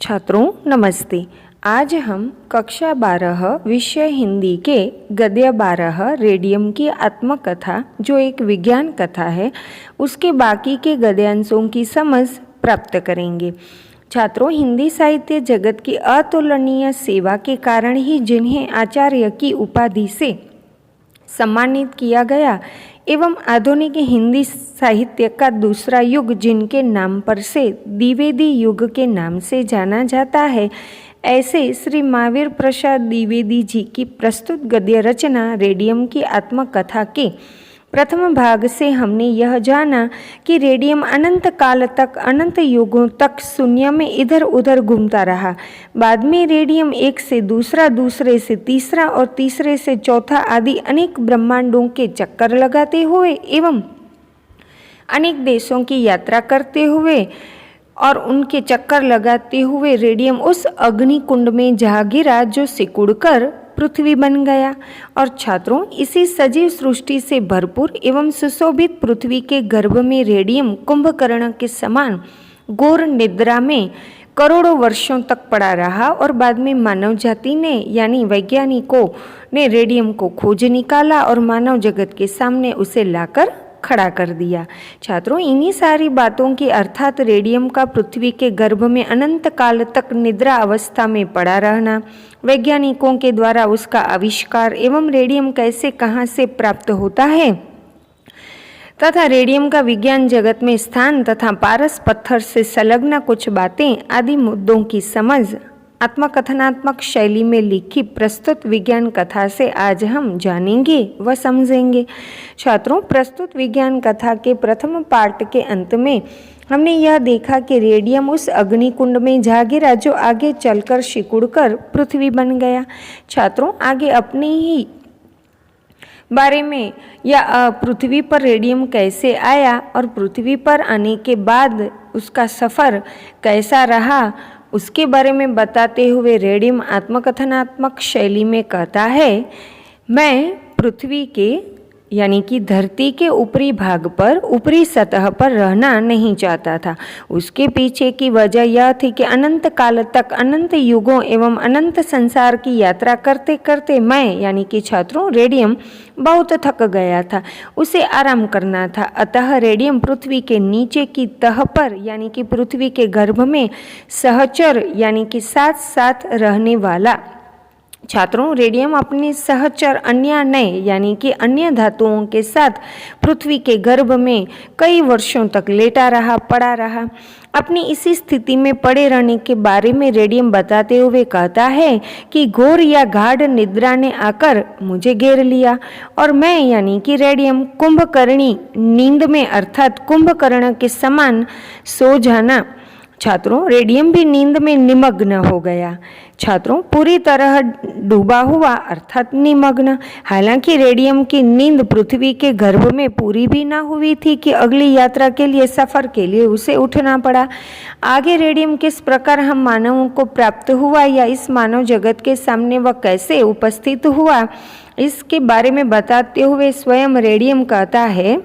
छात्रों नमस्ते। आज हम कक्षा 12 विषय हिंदी के गद्य 12 रेडियम की आत्मकथा जो एक विज्ञान कथा है उसके बाकी के गद्यांशों की समझ प्राप्त करेंगे। छात्रों, हिंदी साहित्य जगत की अतुलनीय सेवा के कारण ही जिन्हें आचार्य की उपाधि से सम्मानित किया गया एवं आधुनिक हिंदी साहित्य का दूसरा युग जिनके नाम पर से द्विवेदी युग के नाम से जाना जाता है, ऐसे श्री महावीर प्रसाद द्विवेदी जी की प्रस्तुत गद्य रचना रेडियम की आत्मकथा के प्रथम भाग से हमने यह जाना कि रेडियम अनंत काल तक, अनंत युगों तक शून्य में इधर उधर घूमता रहा। बाद में रेडियम एक से दूसरा, दूसरे से तीसरा और तीसरे से चौथा आदि अनेक ब्रह्मांडों के चक्कर लगाते हुए एवं अनेक देशों की यात्रा करते हुए और उनके चक्कर लगाते हुए रेडियम उस अग्निकुंड में जा गिरा जो सिकुड़कर पृथ्वी बन गया। और छात्रों, इसी सजीव सृष्टि से भरपूर एवं सुशोभित पृथ्वी के गर्भ में रेडियम कुंभकर्ण के समान घोर निद्रा में करोड़ों वर्षों तक पड़ा रहा और बाद में मानव जाति ने यानी वैज्ञानिकों ने रेडियम को खोज निकाला और मानव जगत के सामने उसे लाकर खड़ा कर दिया। छात्रों, इन्हीं सारी बातों की अर्थात रेडियम का पृथ्वी के गर्भ में अनंत काल तक निद्रा अवस्था में पड़ा रहना, वैज्ञानिकों के द्वारा उसका आविष्कार एवं रेडियम कैसे कहाँ से प्राप्त होता है तथा रेडियम का विज्ञान जगत में स्थान तथा पारस पत्थर से संलग्न कुछ बातें आदि मुद्दों की समझ आत्मकथनात्मक शैली में लिखी प्रस्तुत विज्ञान कथा से आज हम जानेंगे व समझेंगे। छात्रों, प्रस्तुत विज्ञान कथा के प्रथम पार्ट के अंत में हमने यह देखा कि रेडियम उस अग्निकुंड में जा गिरा जो आगे चलकर सिकुड़कर पृथ्वी बन गया। छात्रों, आगे अपने ही बारे में या पृथ्वी पर रेडियम कैसे आया और पृथ्वी पर आने के बाद उसका सफ़र कैसा रहा उसके बारे में बताते हुए रेडियम आत्मकथनात्मक शैली में कहता है, मैं पृथ्वी के यानी कि धरती के ऊपरी भाग पर, ऊपरी सतह पर रहना नहीं चाहता था। उसके पीछे की वजह यह थी कि अनंत काल तक, अनंत युगों एवं अनंत संसार की यात्रा करते करते मैं यानी कि छात्रों रेडियम बहुत थक गया था, उसे आराम करना था। अतः रेडियम पृथ्वी के नीचे की तह पर यानी कि पृथ्वी के गर्भ में सहचर यानी कि साथ साथ रहने वाला। छात्रों, रेडियम अपने सहचर अन्य नए यानी कि अन्य धातुओं के साथ पृथ्वी के गर्भ में कई वर्षों तक लेटा रहा, पड़ा रहा। अपनी इसी स्थिति में पड़े रहने के बारे में रेडियम बताते हुए कहता है कि घोर या गाढ़ निद्रा ने आकर मुझे घेर लिया और मैं यानी कि रेडियम कुंभकर्णी नींद में अर्थात कुंभकर्ण के समान सो जाना। छात्रों, रेडियम भी नींद में निमग्न हो गया। छात्रों, पूरी तरह डूबा हुआ अर्थात निमग्न। हालांकि रेडियम की नींद पृथ्वी के गर्भ में पूरी भी ना हुई थी कि अगली यात्रा के लिए, सफर के लिए उसे उठना पड़ा। आगे रेडियम किस प्रकार हम मानवों को प्राप्त हुआ या इस मानव जगत के सामने वह कैसे उपस्थित हुआ, इसके बारे में बताते हुए स्वयं रेडियम कहता है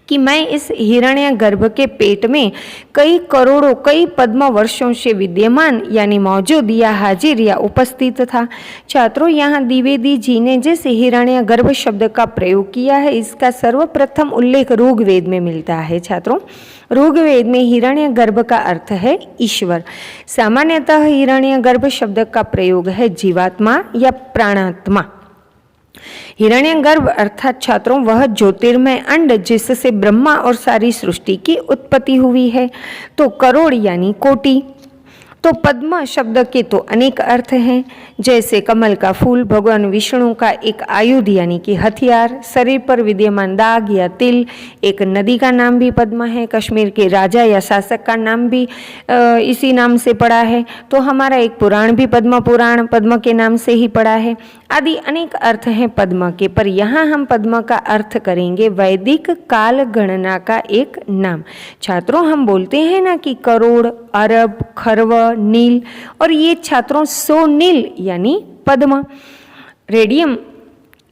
कि मैं इस हिरण्य गर्भ के पेट में कई करोड़ों, कई पद्म वर्षों से विद्यमान यानी मौजूद या हाजिर या उपस्थित था। छात्रों, यहाँ द्विवेदी जी ने जिस हिरण्य गर्भ शब्द का प्रयोग किया है इसका सर्वप्रथम उल्लेख ऋग्वेद में मिलता है। छात्रों, ऋग्वेद में हिरण्य गर्भ का अर्थ है ईश्वर। सामान्यतः हिरण्य गर्भ शब्द का प्रयोग है जीवात्मा या प्राणात्मा। हिरण्यगर्भ अर्थात छात्रों वह ज्योतिर्मय अंड जिससे ब्रह्मा और सारी सृष्टि की उत्पत्ति हुई है। तो करोड़ यानी कोटि। तो पद्म शब्द के तो अनेक अर्थ हैं, जैसे कमल का फूल, भगवान विष्णु का एक आयुध यानी कि हथियार, शरीर पर विद्यमान दाग या तिल, एक नदी का नाम भी पद्म है, कश्मीर के राजा या शासक का नाम भी इसी नाम से पड़ा है। तो हमारा एक पुराण भी पद्म पुराण पद्म के नाम से ही पड़ा है। आदि अनेक अर्थ हैं पद्म के, पर यहाँ हम पद्म का अर्थ करेंगे वैदिक काल गणना का एक नाम। छात्रों, हम बोलते हैं ना कि करोड़, अरब, खरव, नील, और ये छात्रों 100 नील यानी पद्म। रेडियम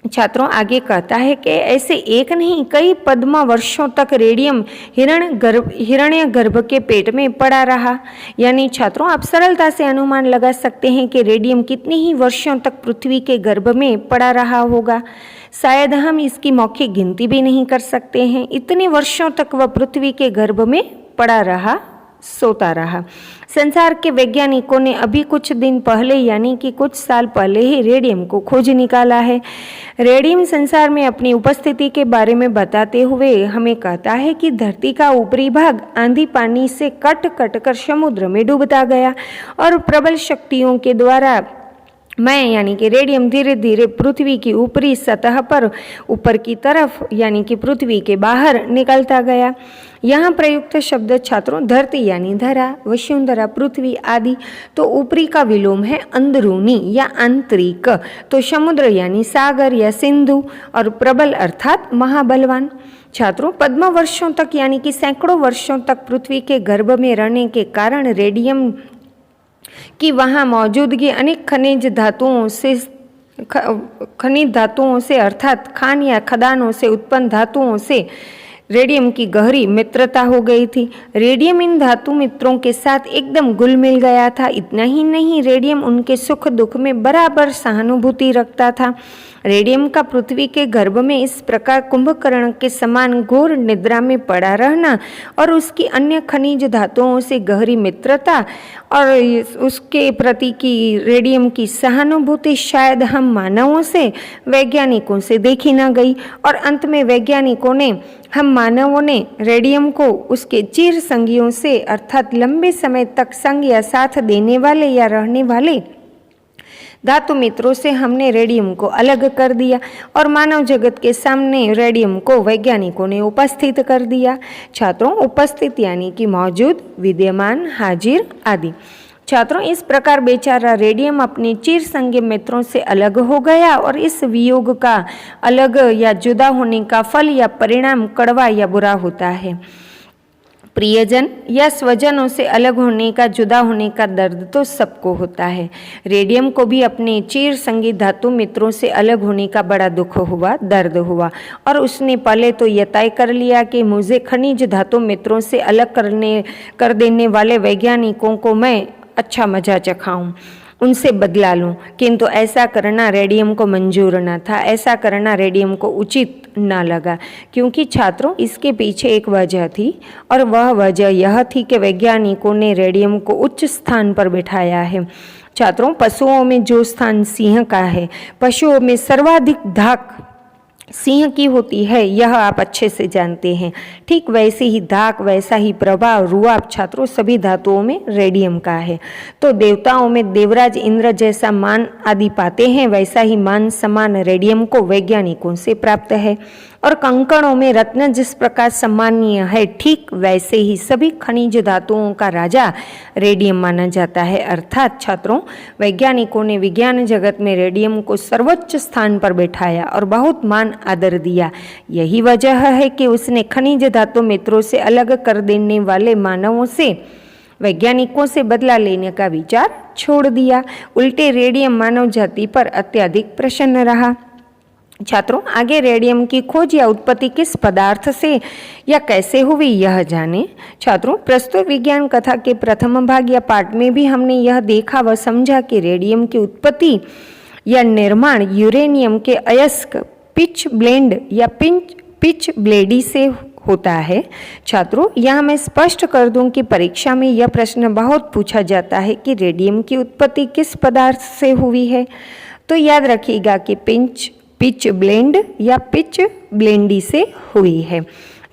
छात्रों आगे कहता है कि ऐसे एक नहीं कई पद्म वर्षों तक रेडियम हिरण्य गर्भ के पेट में पड़ा रहा। यानी छात्रों आप सरलता से अनुमान लगा सकते हैं कि रेडियम कितने ही वर्षों तक पृथ्वी के गर्भ में पड़ा रहा होगा। शायद हम इसकी मौखिक गिनती भी नहीं कर सकते हैं। इतने वर्षों तक वह पृथ्वी के गर्भ में पड़ा रहा, सोता रहा। संसार के वैज्ञानिकों ने अभी कुछ दिन पहले यानी कि कुछ साल पहले ही रेडियम को खोज निकाला है। रेडियम संसार में अपनी उपस्थिति के बारे में बताते हुए हमें कहता है कि धरती का ऊपरी भाग आंधी पानी से कट कट कर समुद्र में डूबता गया और प्रबल शक्तियों के द्वारा यानी कि रेडियम धीरे धीरे पृथ्वी की ऊपरी सतह पर ऊपर की तरफ यानी कि पृथ्वी के बाहर निकलता गया। यहाँ प्रयुक्त शब्द छात्रों धरती यानी धरा, वसुंधरा, पृथ्वी आदि। तो ऊपरी का विलोम है अंदरूनी या आंतरिक। तो समुद्र यानी सागर या सिंधु और प्रबल अर्थात महाबलवान। छात्रों पद्म वर्षों तक यानी कि सैकड़ों वर्षों तक पृथ्वी के गर्भ में रहने के कारण रेडियम कि वहाँ मौजूदगी अनेक खनिज धातुओं से अर्थात खान या खदानों से उत्पन्न धातुओं से रेडियम की गहरी मित्रता हो गई थी। रेडियम इन धातु मित्रों के साथ एकदम घुल मिल गया था। इतना ही नहीं, रेडियम उनके सुख दुख में बराबर सहानुभूति रखता था। रेडियम का पृथ्वी के गर्भ में इस प्रकार कुंभकर्ण के समान घोर निद्रा में पड़ा रहना और उसकी अन्य खनिज धातुओं से गहरी मित्रता और उसके प्रति की रेडियम की सहानुभूति शायद हम मानवों से, वैज्ञानिकों से देखी न गई। और अंत में हम मानवों ने रेडियम को उसके चिर संगियों से अर्थात लंबे समय तक संग या साथ देने वाले या रहने वाले धातु मित्रों से हमने रेडियम को अलग कर दिया और मानव जगत के सामने रेडियम को वैज्ञानिकों ने उपस्थित कर दिया। छात्रों उपस्थित यानी कि मौजूद, विद्यमान, हाजिर आदि। छात्रों इस प्रकार बेचारा रेडियम अपने चिर संगी मित्रों से अलग हो गया और इस वियोग का अलग या जुदा होने का फल या परिणाम कड़वा या बुरा होता है। प्रियजन या स्वजनों से अलग होने का, जुदा होने का दर्द तो सबको होता है। रेडियम को भी अपने चिर संगी धातु मित्रों से अलग होने का बड़ा दुख हुआ, दर्द हुआ और उसने पहले तो यह तय कर लिया कि मुझे खनिज धातु मित्रों से अलग कर देने वाले वैज्ञानिकों को मैं अच्छा मजा चखाऊं, उनसे बदला लूं। किंतु ऐसा करना रेडियम को मंजूर न था, ऐसा करना रेडियम को उचित न लगा, क्योंकि छात्रों इसके पीछे एक वजह थी और वह वजह यह थी कि वैज्ञानिकों ने रेडियम को उच्च स्थान पर बिठाया है। छात्रों पशुओं में जो स्थान सिंह का है, पशुओं में सर्वाधिक धाक सिंह की होती है, यह आप अच्छे से जानते हैं। ठीक वैसे ही धाक, वैसा ही प्रभाव, रुआब छात्रों सभी धातुओं में रेडियम का है। तो देवताओं में देवराज इंद्र जैसा मान आदि पाते हैं, वैसा ही मान सम्मान रेडियम को वैज्ञानिकों से प्राप्त है। और कंकड़ों में रत्न जिस प्रकार सम्मानीय है, ठीक वैसे ही सभी खनिज धातुओं का राजा रेडियम माना जाता है। अर्थात छात्रों वैज्ञानिकों ने विज्ञान जगत में रेडियम को सर्वोच्च स्थान पर बैठाया और बहुत मान आदर दिया। यही वजह है कि उसने खनिज धातु मित्रों से अलग कर देने वाले मानवों से, वैज्ञानिकों से बदला लेने का विचार छोड़ दिया। उल्टे रेडियम मानव जाति पर अत्यधिक प्रसन्न रहा। छात्रों आगे रेडियम की खोज या उत्पत्ति किस पदार्थ से या कैसे हुई यह जाने। छात्रों प्रस्तुत विज्ञान कथा के प्रथम भाग या पाठ में भी हमने यह देखा व समझा कि रेडियम की उत्पत्ति या निर्माण यूरेनियम के अयस्क पिच ब्लेंड या पिच ब्लेडी से होता है। छात्रों यहाँ मैं स्पष्ट कर दूं कि परीक्षा में यह प्रश्न बहुत पूछा जाता है कि रेडियम की उत्पत्ति किस पदार्थ से हुई है। तो याद रखिएगा कि पिच ब्लेंड या पिच ब्लेंडी से हुई है।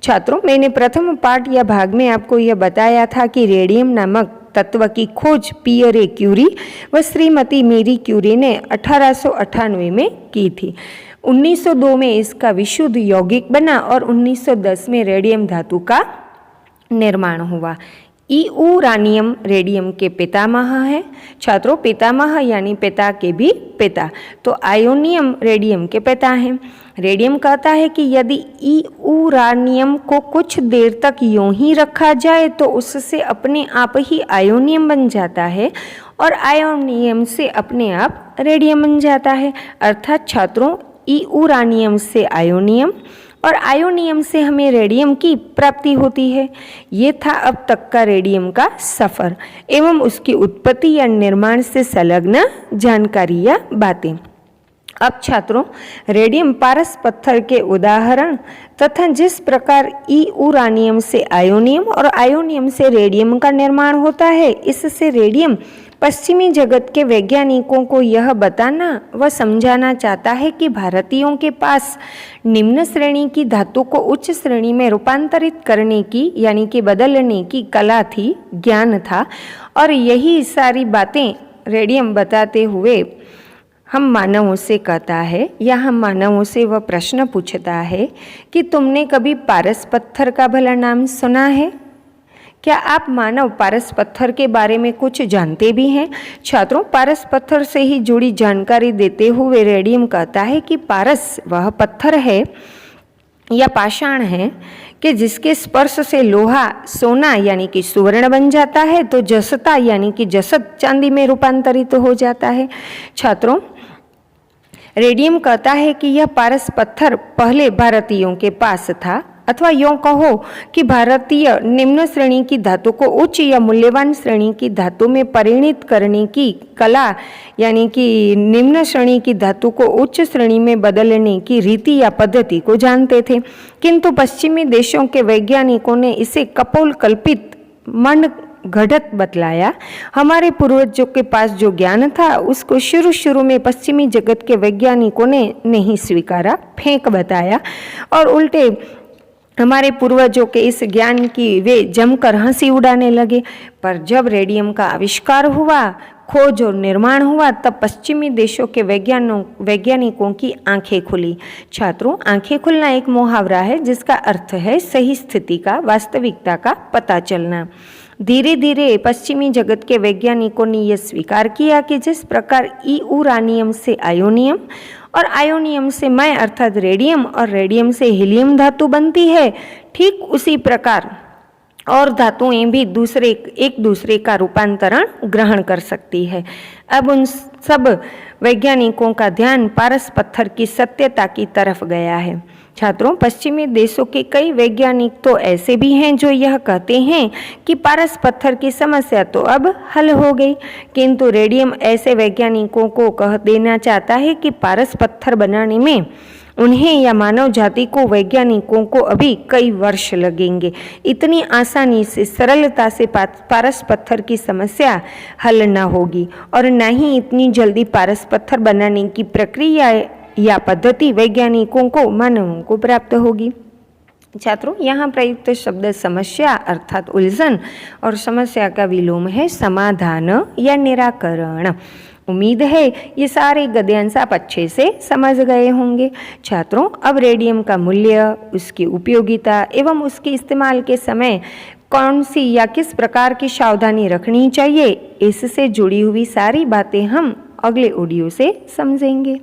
छात्रों मैंने प्रथम पाठ या भाग में आपको यह बताया था कि रेडियम नामक तत्व की खोज पियरे क्यूरी व श्रीमती मेरी क्यूरी ने 1898 में की थी। 1902 में इसका विशुद्ध यौगिक बना और 1910 में रेडियम धातु का निर्माण हुआ। यूरानियम रेडियम के पितामह है। छात्रों पितामह यानी पिता के भी पिता, तो आयोनियम रेडियम के पिता हैं। रेडियम कहता है कि यदि यूरानियम को कुछ देर तक यूं ही रखा जाए तो उससे अपने आप ही आयोनियम बन जाता है और आयोनियम से अपने आप रेडियम बन जाता है। अर्थात छात्रों यूरानियम से आयोनियम और आयोनियम से हमें रेडियम की प्राप्ति होती है। ये था अब तक का रेडियम का सफ़र एवं उसकी उत्पत्ति या निर्माण से संलग्न जानकारी या बातें। अब छात्रों, रेडियम पारस पत्थर के उदाहरण तथा जिस प्रकार यूरानियम से आयोनियम और आयोनियम से रेडियम का निर्माण होता है, इससे रेडियम पश्चिमी जगत के वैज्ञानिकों को यह बताना व समझाना चाहता है कि भारतीयों के पास निम्न श्रेणी की धातु को उच्च श्रेणी में रूपांतरित करने की यानी कि बदलने की कला थी, ज्ञान था। और यही सारी बातें रेडियम बताते हुए हम मानवों से कहता है या हम मानवों से वह प्रश्न पूछता है कि तुमने कभी पारस पत्थर का भला नाम सुना है? क्या आप मानव पारस पत्थर के बारे में कुछ जानते भी हैं? छात्रों, पारस पत्थर से ही जुड़ी जानकारी देते हुए रेडियम कहता है कि पारस वह पत्थर है या पाषाण है कि जिसके स्पर्श से लोहा सोना यानी कि सुवर्ण बन जाता है, तो जसता यानी कि जसत चांदी में रूपांतरित हो जाता है। छात्रों, रेडियम कहता है कि यह पारस पत्थर पहले भारतीयों के पास था, अथवा यूँ कहो कि भारतीय निम्न श्रेणी की धातु को उच्च या मूल्यवान श्रेणी की धातु में परिणित करने की कला यानी कि निम्न श्रेणी की धातु को उच्च श्रेणी में बदलने की रीति या पद्धति को जानते थे, किंतु पश्चिमी देशों के वैज्ञानिकों ने इसे कपोल कल्पित मन घड़त बतलाया। हमारे पूर्वजों के पास जो ज्ञान था उसको शुरू में पश्चिमी जगत के वैज्ञानिकों ने नहीं स्वीकारा, फेंक बताया और उल्टे हमारे पूर्वजों के इस ज्ञान की वे जमकर हंसी उड़ाने लगे। पर जब रेडियम का आविष्कार हुआ, खोज और निर्माण हुआ, तब पश्चिमी देशों के वैज्ञानिकों की आंखें खुली। छात्रों, आंखें खुलना एक मुहावरा है जिसका अर्थ है सही स्थिति का, वास्तविकता का पता चलना। धीरे धीरे पश्चिमी जगत के वैज्ञानिकों ने यह स्वीकार किया कि जिस प्रकार यूरानियम से आयोनियम और आयोनियम से मय अर्थात रेडियम और रेडियम से हीलियम धातु बनती है, ठीक उसी प्रकार और धातुएं भी एक दूसरे का रूपांतरण ग्रहण कर सकती है। अब उन सब वैज्ञानिकों का ध्यान पारस पत्थर की सत्यता की तरफ गया है। छात्रों, पश्चिमी देशों के कई वैज्ञानिक तो ऐसे भी हैं जो यह कहते हैं कि पारस पत्थर की समस्या तो अब हल हो गई, किंतु रेडियम ऐसे वैज्ञानिकों को कह देना चाहता है कि पारस पत्थर बनाने में उन्हें या मानव जाति को, वैज्ञानिकों को अभी कई वर्ष लगेंगे। इतनी आसानी से, सरलता से पारस पत्थर की समस्या हल न होगी और न ही इतनी जल्दी पारस पत्थर बनाने की प्रक्रिया या पद्धति वैज्ञानिकों को, मानवों को प्राप्त होगी। छात्रों, यहाँ प्रयुक्त शब्द समस्या अर्थात उलझन और समस्या का विलोम है समाधान या निराकरण। उम्मीद है ये सारे गद्यांश आप अच्छे से समझ गए होंगे। छात्रों, अब रेडियम का मूल्य, उसकी उपयोगिता एवं उसके इस्तेमाल के समय कौन सी या किस प्रकार की सावधानी रखनी चाहिए, इससे जुड़ी हुई सारी बातें हम अगले ऑडियो से समझेंगे।